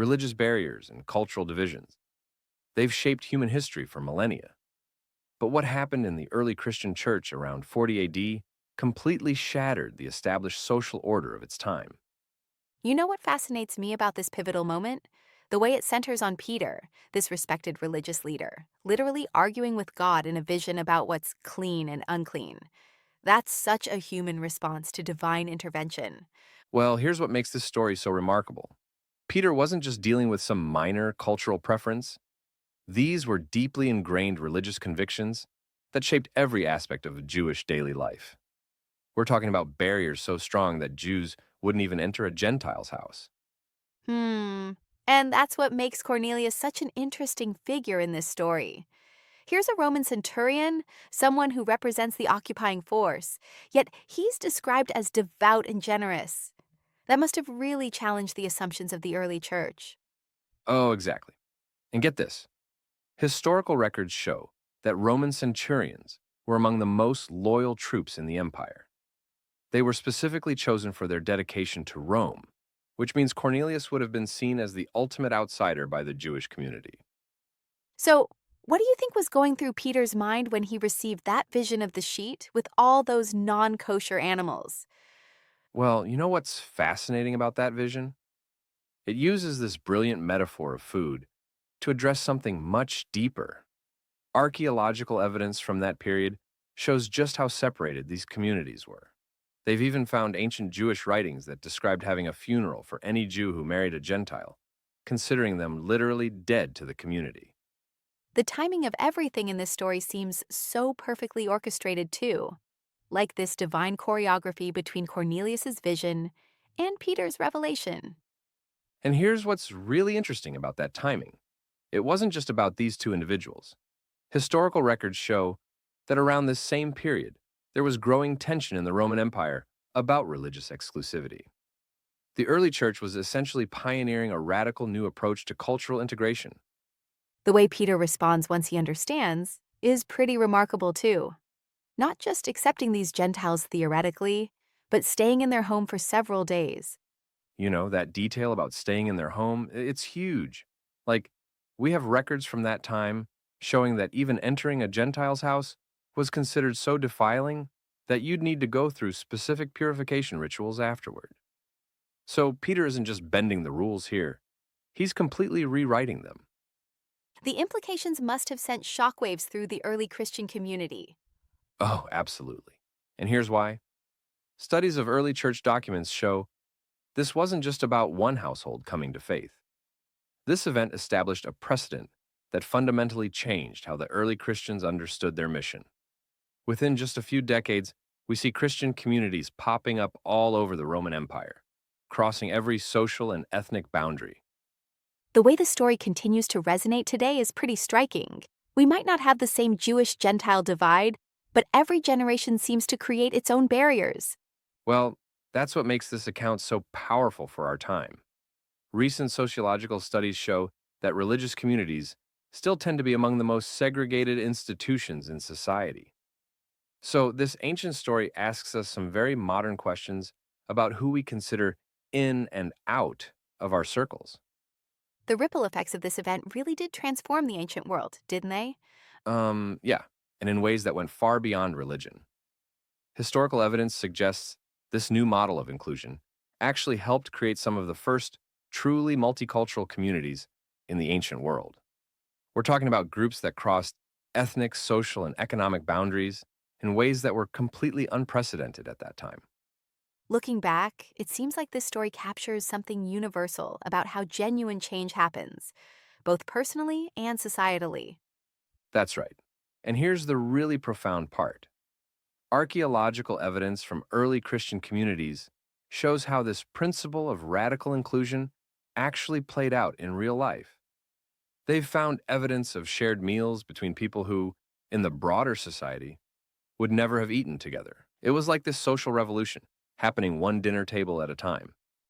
religious barriers, and cultural divisions. They've shaped human history for millennia. But what happened in the early Christian church around 40 AD completely shattered the established social order of its time. You know what fascinates me about this pivotal moment? The way it centers on Peter, this respected religious leader, literally arguing with God in a vision about what's clean and unclean. That's such a human response to divine intervention. Well, here's what makes this story so remarkable. Peter wasn't just dealing with some minor cultural preference. These were deeply ingrained religious convictions that shaped every aspect of Jewish daily life. We're talking about barriers so strong that Jews wouldn't even enter a Gentile's house. Hmm. And that's what makes Cornelius such an interesting figure in this story. Here's a Roman centurion, someone who represents the occupying force, yet he's described as devout and generous. That must have really challenged the assumptions of the early church. Oh, exactly. And get this, historical records show that Roman centurions were among the most loyal troops in the empire. They were specifically chosen for their dedication to Rome, which means Cornelius would have been seen as the ultimate outsider by the Jewish community. So, what do you think was going through Peter's mind when he received that vision of the sheet with all those non kosher animals? Well, you know what's fascinating about that vision? It uses this brilliant metaphor of food to address something much deeper. Archaeological evidence from that period shows just how separated these communities were. They've even found ancient Jewish writings that described having a funeral for any Jew who married a Gentile, considering them literally dead to the community. The timing of everything in this story seems so perfectly orchestrated, too, like this divine choreography between Cornelius's vision and Peter's revelation. And here's what's really interesting about that timing. It wasn't just about these two individuals. Historical records show that around this same period, there was growing tension in the Roman Empire about religious exclusivity. The early church was essentially pioneering a radical new approach to cultural integration. The way Peter responds once he understands is pretty remarkable, too. Not just accepting these Gentiles theoretically, but staying in their home for several days. You know, that detail about staying in their home, it's huge. Like, we have records from that time showing that even entering a Gentile's house was considered so defiling that you'd need to go through specific purification rituals afterward. So, Peter isn't just bending the rules here, he's completely rewriting them. The implications must have sent shockwaves through the early Christian community. Oh, absolutely. And here's why. Studies of early church documents show this wasn't just about one household coming to faith. This event established a precedent that fundamentally changed how the early Christians understood their mission. Within just a few decades, we see Christian communities popping up all over the Roman Empire, crossing every social and ethnic boundary. The way the story continues to resonate today is pretty striking. We might not have the same Jewish Gentile divide, but every generation seems to create its own barriers. Well, that's what makes this account so powerful for our time. Recent sociological studies show that religious communities still tend to be among the most segregated institutions in society. So, this ancient story asks us some very modern questions about who we consider in and out of our circles. The ripple effects of this event really did transform the ancient world, didn't they? Yeah, and in ways that went far beyond religion. Historical evidence suggests this new model of inclusion actually helped create some of the first truly multicultural communities in the ancient world. We're talking about groups that crossed ethnic, social, and economic boundaries in ways that were completely unprecedented at that time. Looking back, it seems like this story captures something universal about how genuine change happens, both personally and societally. That's right. And here's the really profound part. Archaeological evidence from early Christian communities shows how this principle of radical inclusion actually played out in real life. They've found evidence of shared meals between people who, in the broader society, would never have eaten together. It was like this social revolution, happening one dinner table at a time.